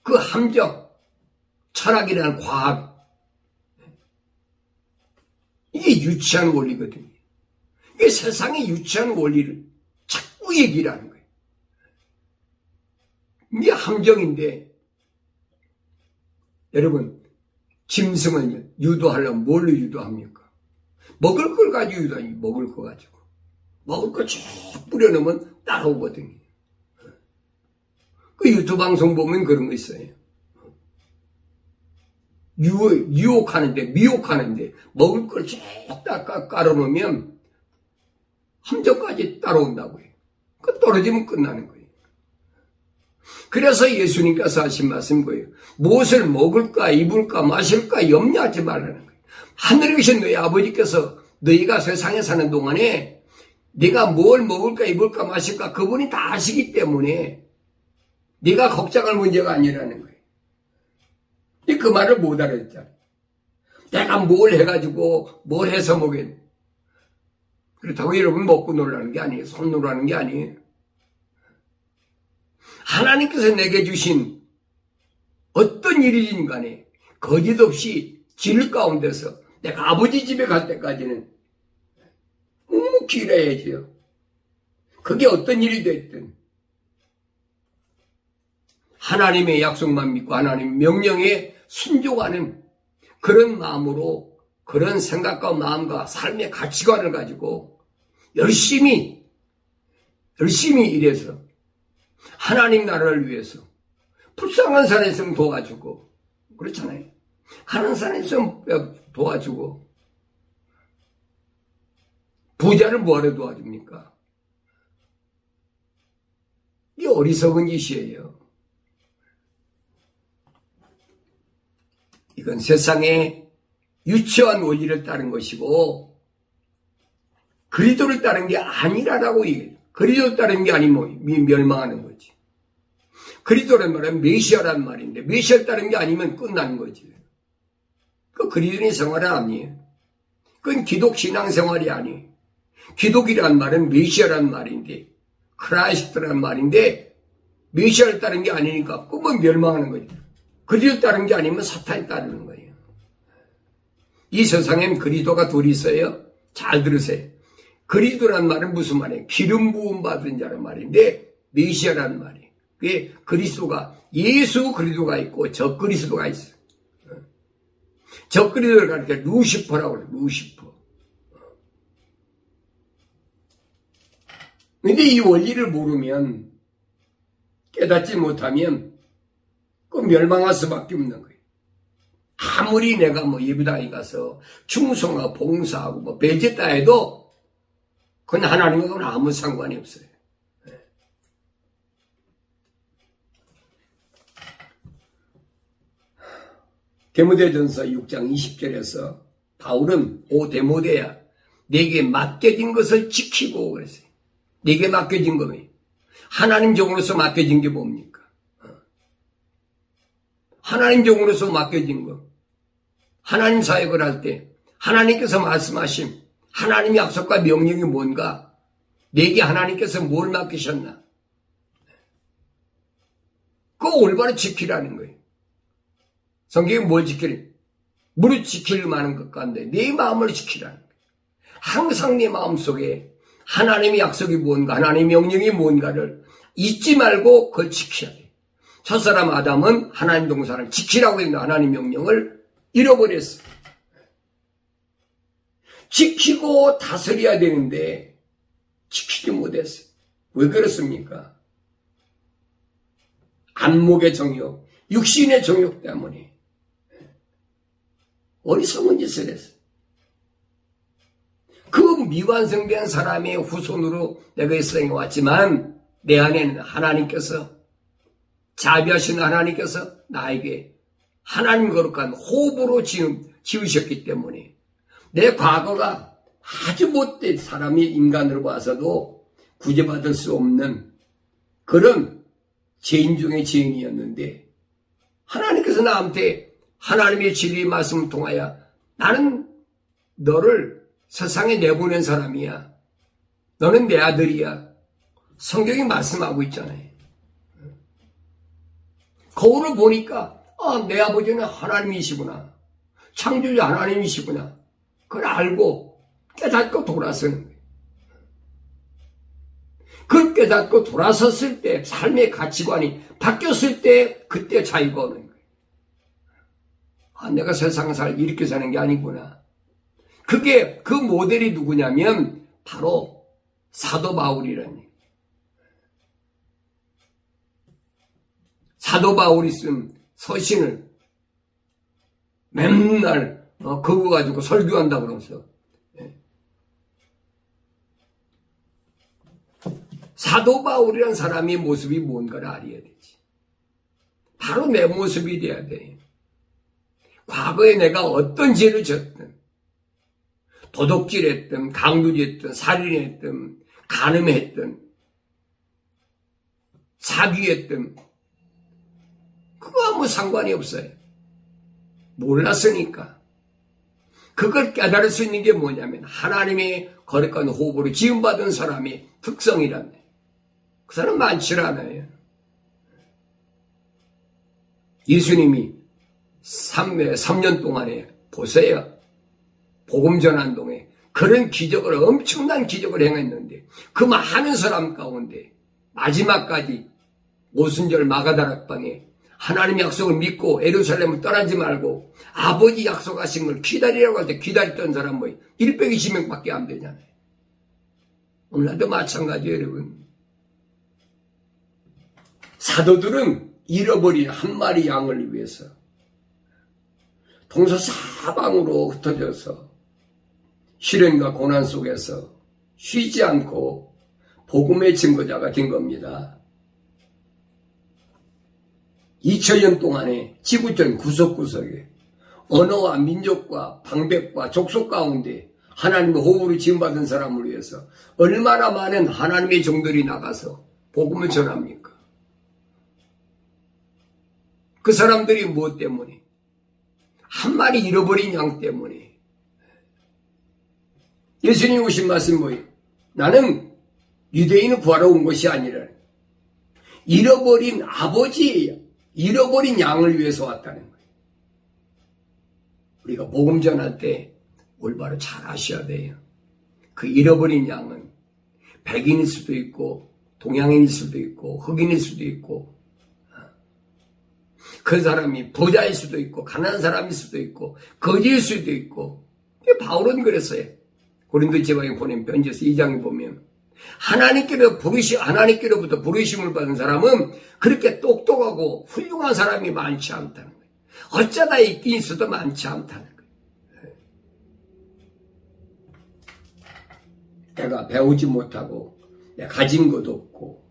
그 함정, 철학이라는 과학, 이게 유치한 원리거든요. 이게 세상의 유치한 원리를 자꾸 얘기를 하는 거예요. 이게 함정인데, 여러분, 짐승은 유도하려면 뭘로 유도합니까? 먹을 걸 가지고 유도하니, 먹을 거 가지고. 먹을 거 쭉 뿌려놓으면 따라오거든요. 그 유튜브 방송 보면 그런 거 있어요. 미혹하는데, 먹을 걸 쭉 깔아놓으면 함정까지 따라온다고요. 그 떨어지면 끝나는 거예요. 그래서 예수님께서 하신 말씀 뭐예요? 무엇을 먹을까, 입을까, 마실까 염려하지 말라는 거예요. 하늘에 계신 너희 아버지께서 너희가 세상에 사는 동안에 네가 뭘 먹을까, 입을까, 마실까 그분이 다 아시기 때문에 네가 걱정할 문제가 아니라는 거예요. 그 말을 못 알아듣잖아요. 내가 뭘 해가지고 뭘 해서 먹겠네. 그렇다고 여러분 먹고 놀라는 게 아니에요. 손 놀라는 게 아니에요. 하나님께서 내게 주신 어떤 일이든 간에 거짓 없이 질 가운데서 내가 아버지 집에 갈 때까지는 묵묵히 일해야지요. 그게 어떤 일이 됐든 하나님의 약속만 믿고 하나님 명령에 순종하는 그런 마음으로, 그런 생각과 마음과 삶의 가치관을 가지고 열심히 일해서 하나님 나라를 위해서 불쌍한 사람 있으면 도와주고, 그렇잖아요. 가는 사람 있으면 도와주고, 부자를 뭐하러 도와줍니까? 이게 어리석은 짓이에요. 이건 세상의 유치한 원리를 따른 것이고 그리스도를 따른 게 아니라라고 얘기해요. 그리스도를 따른 게 아니면 멸망하는 거지. 그리스도란 말은 메시아란 말인데 메시아를 따른 게 아니면 끝나는 거지. 그 그리스도인 생활이 아니에요. 그건 기독 신앙 생활이 아니에요. 기독이란 말은 메시아란 말인데 크라이스트란 말인데 메시아를 따른 게 아니니까 그건 멸망하는 거지. 그리스도 따른 게 아니면 사탄이 따르는 거예요. 이 세상엔 그리스도가 둘이 있어요. 잘 들으세요. 그리스도란 말은 무슨 말이에요? 기름 부음 받은 자란 말인데 메시아란 말이에요. 그게 그리스도가, 예수 그리스도가 있고 적 그리스도가 있어요. 적 그리스도를 가리켜 루시퍼라고 그래요. 루시퍼. 근데 이 원리를 모르면, 깨닫지 못하면 그 멸망할 수밖에 없는 거예요. 아무리 내가 예배당에 가서 충성하고 봉사하고 배제다 해도 그건 하나님과는 아무 상관이 없어요. 디모데전서 6장 20절에서 바울은 오 디모데야 내게 맡겨진 것을 지키고 그랬어요. 내게 맡겨진 거면 하나님 종으로서 맡겨진 게 뭡니까? 하나님 종으로서 맡겨진 거. 하나님 사역을 할 때 하나님께서 말씀하신 하나님의 약속과 명령이 뭔가? 내게 하나님께서 뭘 맡기셨나? 그거 올바로 지키라는 거예요. 성경이 뭘 지키래? 무릇 지킬 만한 것 같은데 내 마음을 지키라는 거예요. 항상 내 마음속에 하나님의 약속이 뭔가, 하나님의 명령이 뭔가를 잊지 말고 그걸 지켜야 돼요. 첫사람 아담은 하나님 동산을 지키라고 했는데 하나님 명령을 잃어버렸어요. 지키고 다스려야 되는데 지키지 못했어요. 왜 그렇습니까? 안목의 정욕, 육신의 정욕 때문에 어리석은 짓을 했어요. 그 미완성된 사람의 후손으로 내가 이 세상에 왔지만 내 안에는 하나님께서 자비하신 하나님께서 나에게 하나님 거룩한 호흡으로 지으셨기 때문에 내 과거가 아주 못된 사람이 인간으로 봐서도 구제받을 수 없는 그런 죄인 중에 죄인이었는데 하나님께서 나한테 하나님의 진리의 말씀을 통하여 나는 너를 세상에 내보낸 사람이야. 너는 내 아들이야. 성경이 말씀하고 있잖아요. 거울을 보니까 내 아버지는 하나님이시구나. 창조자 하나님이시구나. 그걸 알고 깨닫고 돌아서는 거예요. 그걸 깨닫고 돌아섰을 때 삶의 가치관이 바뀌었을 때 그때 자유가 오는 거예요. 내가 세상을 이렇게 사는 게 아니구나. 그게 그 모델이 누구냐면 바로 사도 바울이라는 얘기예요. 사도 바울이 쓴 서신을 맨날 그거 가지고 설교한다 그러면서 사도 바울이라는 사람의 모습이 뭔가를 알아야 되지. 바로 내 모습이 돼야 돼. 과거에 내가 어떤 죄를 졌든 도둑질했든 강도질했든 살인했든 간음했든 사기했든 그거 아무 상관이 없어요. 몰랐으니까. 그걸 깨달을 수 있는 게 뭐냐면 하나님의 거룩한 호흡으로 지음받은 사람의 특성이란다. 그 사람 많지 않아요. 예수님이 3년 동안에 보세요. 복음 전환동에 그런 기적을 엄청난 기적을 행했는데 그 많은 사람 가운데 마지막까지 오순절 마가다락방에 하나님의 약속을 믿고 예루살렘을 떠나지 말고 아버지 약속하신 걸 기다리라고 할 때 기다렸던 사람 120명밖에 안 되잖아요. 오늘도 마찬가지예요, 여러분. 사도들은 잃어버린 한 마리 양을 위해서 동서사방으로 흩어져서 시련과 고난 속에서 쉬지 않고 복음의 증거자가 된 겁니다. 2000년 동안에 지구촌 구석구석에 언어와 민족과 방백과 족속 가운데 하나님의 호흡으로 지음받은 사람을 위해서 얼마나 많은 하나님의 종들이 나가서 복음을 전합니까? 그 사람들이 무엇 때문에? 한 마리 잃어버린 양 때문에. 예수님이 오신 말씀이 뭐예요? 나는 유대인을 구하러 온 것이 아니라 잃어버린 아버지예요. 잃어버린 양을 위해서 왔다는 거예요. 우리가 복음 전할 때 올바로 잘 아셔야 돼요. 그 잃어버린 양은 백인일 수도 있고 동양인일 수도 있고 흑인일 수도 있고 그 사람이 부자일 수도 있고 가난한 사람일 수도 있고 거지일 수도 있고 바울은 그랬어요. 고린도 지방에 보낸 편지에서 2장에 보면 하나님께로부터 부르심을 받은 사람은 그렇게 똑똑하고 훌륭한 사람이 많지 않다는 거예요. 어쩌다 있긴 있어도 많지 않다는 거예요. 내가 배우지 못하고 내가 가진 것도 없고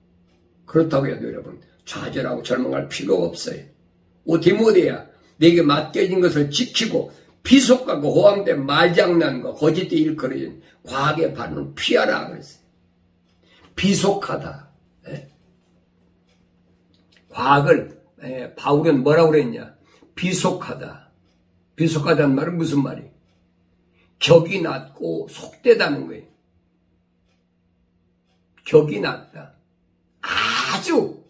그렇다고 해도 여러분 좌절하고 절망할 필요가 없어요. 디모데야 내게 맡겨진 것을 지키고 비속하고 호황된 말장난과 거짓된 일컬어진 과학의 반응을 피하라 그랬어요. 비속하다. 과학을 바울은 뭐라고 그랬냐? 비속하다. 비속하다는 말은 무슨 말이에요? 격이 낮고 속되다는 거예요. 격이 낮다. 아주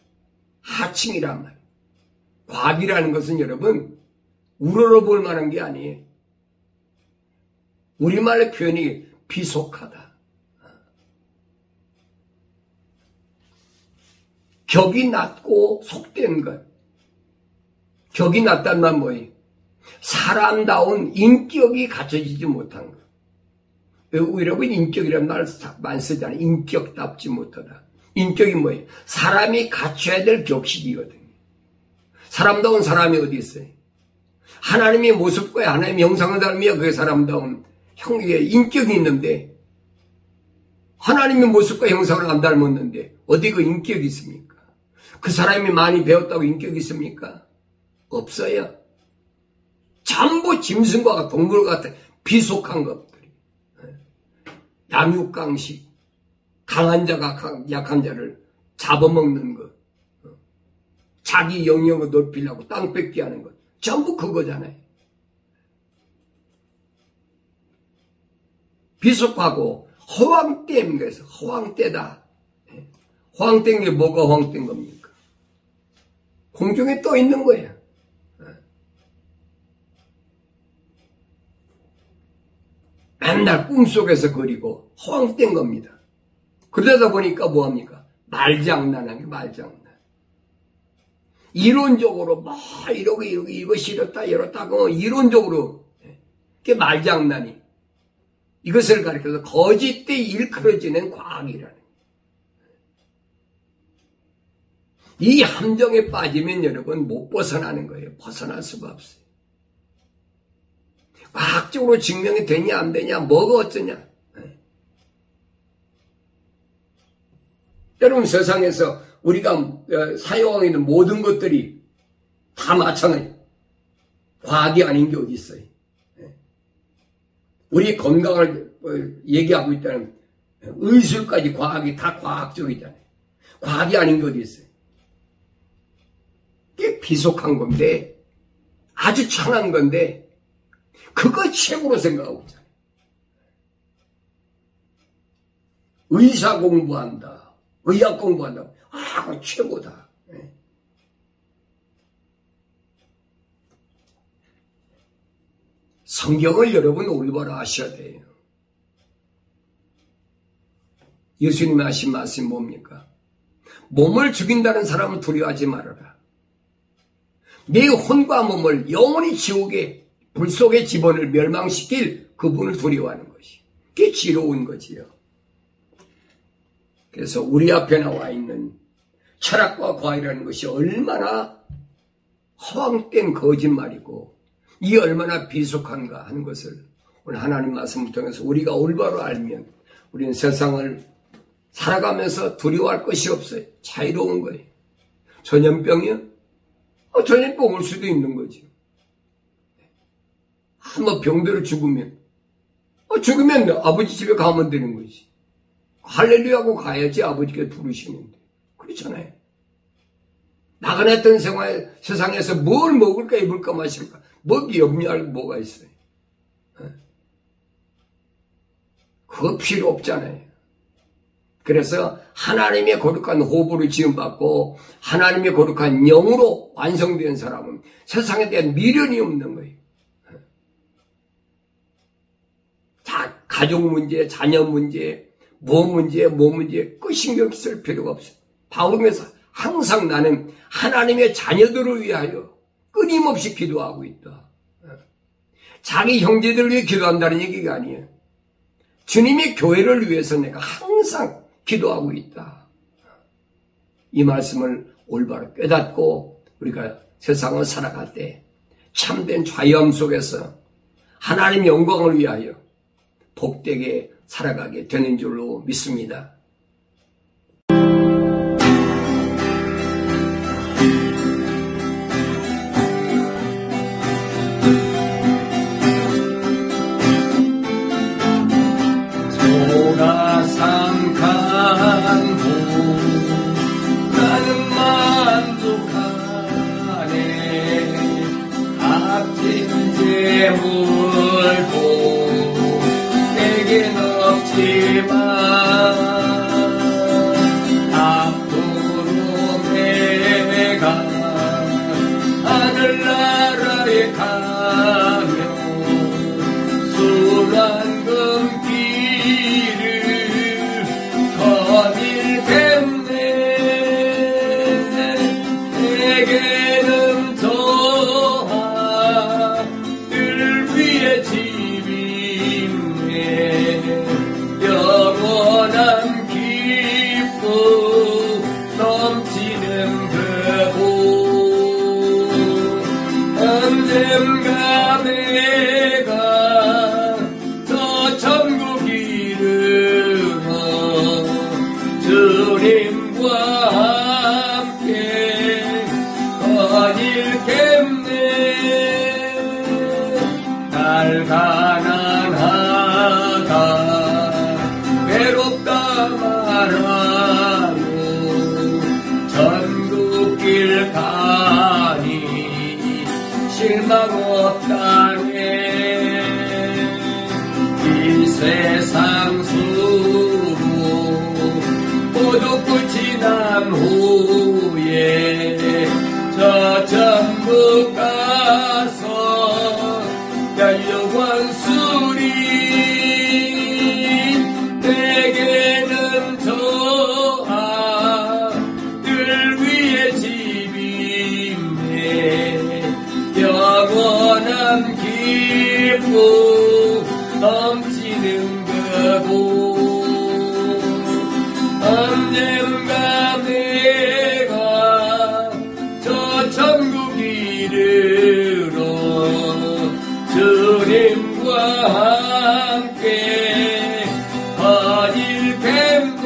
하층이란 말이에요. 과학이라는 것은 여러분 우러러볼 만한 게 아니에요. 우리말의 표현이 비속하다. 격이 낮고 속된 것. 격이 낮다는 말 뭐예요? 사람다운 인격이 갖춰지지 못한 것. 여러분 인격이라는 말 많이 쓰잖아요. 인격답지 못하다. 인격이 뭐예요? 사람이 갖춰야 될 격식이거든요. 사람다운 사람이 어디 있어요? 하나님의 모습과 하나님의 형상을 닮으며 그게 사람다운 형의 인격이 있는데 하나님의 모습과 형상을 안 닮았는데 어디 그 인격이 있습니까? 그 사람이 많이 배웠다고 인격이 있습니까? 없어요. 전부 짐승과 동물 같은 비속한 것들이. 양육강식, 강한 자가 약한 자를 잡아먹는 것, 자기 영역을 높이려고 땅 뺏기 하는 것, 전부 그거잖아요. 비속하고 허황된 것에서 허황되다. 허황된 게 뭐가 허황된 겁니까? 공중에 떠 있는 거예요. 맨날 꿈속에서 그리고 허황된 겁니다. 그러다 보니까 뭐합니까? 말장난한 게 말장난. 이론적으로 뭐 이러고 이것이 이렇다 이렇다고 이론적으로 그게 말장난이 이것을 가리켜서 거짓되이 일컬어지는 과학이라는 이 함정에 빠지면 여러분 못 벗어나는 거예요. 벗어날 수가 없어요. 과학적으로 증명이 되냐 안 되냐 뭐가 어쩌냐. 여러분 세상에서 우리가 사용하고 있는 모든 것들이 다 마찬가지예요. 과학이 아닌 게 어디 있어요. 우리 건강을 얘기하고 있다는 의술까지 과학이 다 과학적이잖아요. 과학이 아닌 게 어디 있어요. 이게 비속한 건데 아주 천한 건데 그거 최고로 생각하고 있잖아요. 의사 공부한다. 의학 공부한다. 그거 최고다. 성경을 여러분 올바로 아셔야 돼요. 예수님이 하신 말씀이 뭡니까? 몸을 죽인다는 사람을 두려워하지 말아라. 내 혼과 몸을 영원히 지옥에 불 속에 집어넣을 멸망시킬 그분을 두려워하는 것이. 그게 지로운 거지요. 그래서 우리 앞에 나와 있는 철학과 과학이라는 것이 얼마나 허황된 거짓말이고 이 얼마나 비속한가 하는 것을 오늘 하나님 말씀을 통해서 우리가 올바로 알면 우리는 세상을 살아가면서 두려워할 것이 없어요. 자유로운 거예요. 전염병이요? 전염병 올 수도 있는 거지. 한번 병들어 죽으면 아버지 집에 가면 되는 거지. 할렐루야하고 가야지 아버지가 부르시는데. 그렇잖아요. 나그네던 세상에서 뭘 먹을까 입을까 마실까 먹기 염려할 뭐가 있어요. 그거 필요 없잖아요. 그래서 하나님의 거룩한 호흡으로 지음받고 하나님의 거룩한 영으로 완성된 사람은 세상에 대한 미련이 없는 거예요. 가족 문제, 자녀 문제, 뭐 문제 그 신경 쓸 필요가 없어요. 바울에서 항상 나는 하나님의 자녀들을 위하여 끊임없이 기도하고 있다. 자기 형제들을 위해 기도한다는 얘기가 아니에요. 주님의 교회를 위해서 내가 항상 기도하고 있다. 이 말씀을 올바로 깨닫고 우리가 세상을 살아갈 때 참된 자유함 속에서 하나님의 영광을 위하여 복되게 살아가게 되는 줄로 믿습니다. 소라상 강도 나는 만족하네. 값진 재물도 내겐 없지만 앞으로 내가 하늘나라에 가면 수란금 내게는 저 하늘 위에 집이 있네. 영원한 기쁨 넘치는 그곳. 언젠가 내가 저 천국 이르러 주님과 함께 거닐겠네. 날 가난하다 외롭다 말하고 전국길 가니 실망 없다네. 이 세상 수로 모두 끝이 난 후에 저 천국 가서 영원 수리. 내게는 저 하늘 위에 집이 있네. 영원한 기쁨 넘치는 그곳. 언젠가 내가 저 천국 이르러 주님과 함께 거닐겠네.